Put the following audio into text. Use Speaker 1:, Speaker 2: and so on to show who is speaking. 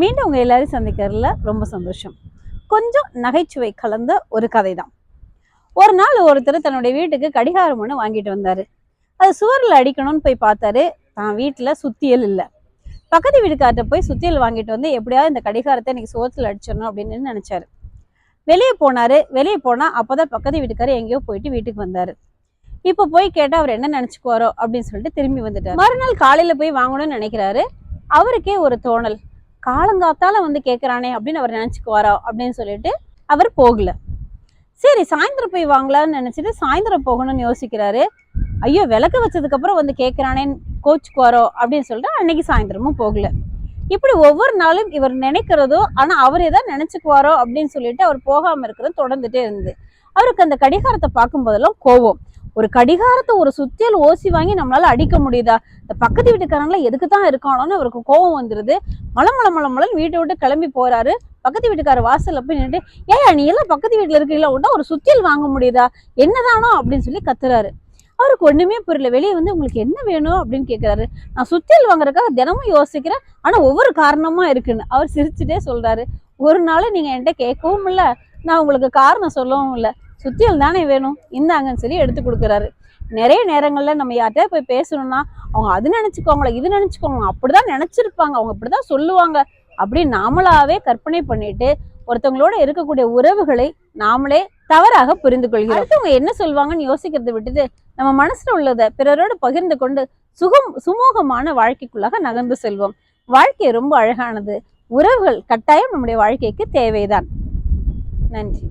Speaker 1: மீண்டும் உங்க எல்லாரையும் சந்திக்கிறதுல ரொம்ப சந்தோஷம். கொஞ்சம் நகைச்சுவை கலந்த ஒரு கதை தான். ஒரு நாள் ஒருத்தர் தன்னுடைய வீட்டுக்கு கடிகாரம் ஒன்று வாங்கிட்டு வந்தாரு. அது சுவரில் அடிக்கணும்னு போய் பார்த்தாரு. தான் வீட்டுல சுத்தியல் இல்லை. பக்கத்து வீட்டுக்கார்ட்ட போய் சுத்தியல் வாங்கிட்டு வந்து எப்படியாவது இந்த கடிகாரத்தை இன்னைக்கு சுவத்துல அடிச்சிடணும் அப்படின்னு நினைச்சாரு. வெளியே போனாரு. வெளியே போனா அப்பதான் பக்கத்து வீட்டுக்காரு எங்கேயோ போயிட்டு வீட்டுக்கு வந்தாரு. இப்ப போய் கேட்டா அவர் என்ன நினைச்சுக்குவாரோ அப்படின்னு சொல்லிட்டு திரும்பி வந்துட்டாரு. மறுநாள் காலையில போய் வாங்கணும்னு நினைக்கிறாரு. அவருக்கே ஒரு தோணல், காலங்காத்தால வந்து கேட்கறானே அப்படின்னு அவர் நினைச்சுக்குவாரா அப்படின்னு சொல்லிட்டு அவர் போகல. சரி சாயந்தரம் போய் வாங்கலாம்னு நினைச்சிட்டு சாயந்தரம் போகணும்னு யோசிக்கிறாரு. ஐயோ விளக்கு வச்சதுக்கு அப்புறம் வந்து கேட்கறானேன்னு கோச்சுக்குவாரோ அப்படின்னு சொல்லிட்டு அன்னைக்கு சாயந்தரமும் போகல. இப்படி ஒவ்வொரு நாளும் இவர் நினைக்கிறதோ ஆனா அவரே தான் நினைச்சுக்குவாரோ அப்படின்னு சொல்லிட்டு அவர் போகாம இருக்கிறது தொடர்ந்துட்டே இருந்தது. அவருக்கு அந்த கடிகாரத்தை பார்க்கும் போதெல்லாம் கோபம். ஒரு கடிகாரத்தை ஒரு சுத்தியல் ஓசி வாங்கி நம்மளால அடிக்க முடியுதா? இந்த பக்கத்து வீட்டுக்காரங்கள எதுக்கு தான் இருக்கானோன்னு அவருக்கு கோபம் வந்துருது. மலம் வீட்டை விட்டு கிளம்பி போறாரு. பக்கத்து வீட்டுக்கார வாசல்ல போய் நின்றுட்டு, ஏயா நீ எல்லாம் பக்கத்து வீட்டுல இருக்கீங்களா, உண்டா ஒரு சுத்தியல் வாங்க முடியுதா, என்னதானோ அப்படின்னு சொல்லி கத்துறாரு. அவருக்கு ஒண்ணுமே புரியல. வெளியே வந்து உங்களுக்கு என்ன வேணும் அப்படின்னு கேட்கிறாரு. நான் சுத்தியல் வாங்குறதுக்காக தினமும் யோசிக்கிறேன், ஆனா ஒவ்வொரு காரணமா இருக்குன்னு அவர் சிரிச்சுட்டே சொல்றாரு. ஒரு நாள் நீங்க என்கிட்ட கேட்கவும் இல்லை, நான் உங்களுக்கு காரணம் சொல்லவும் இல்லை, சுத்தியல் தானே வேணும் இந்தாங்கன்னு சொல்லி எடுத்து கொடுக்குறாரு. நிறைய நேரங்கள்ல நம்ம யார்கிட்ட போய் பேசணும்னா அவங்க அது நினைச்சுக்கோங்களா இது நினைச்சுக்கோங்க அப்படிதான் நினைச்சிருப்பாங்க, அவங்க இப்படிதான் சொல்லுவாங்க அப்படின்னு நாமளாவே கற்பனை பண்ணிட்டு ஒருத்தவங்களோட இருக்கக்கூடிய உறவுகளை நாமளே தவறாக புரிந்து கொள்கிறோம். அடுத்தவங்க என்ன சொல்லுவாங்கன்னு யோசிக்கிறதை விட்டுட்டு நம்ம மனசுல உள்ளதை பிறரோடு பகிர்ந்து கொண்டு சுமூகமான வாழ்க்கைக்குள்ளாக நகர்ந்து செல்வோம். வாழ்க்கை ரொம்ப அழகானது. உறவுகள் கட்டாயம் நம்முடைய வாழ்க்கைக்கு தேவைதான். நன்றி.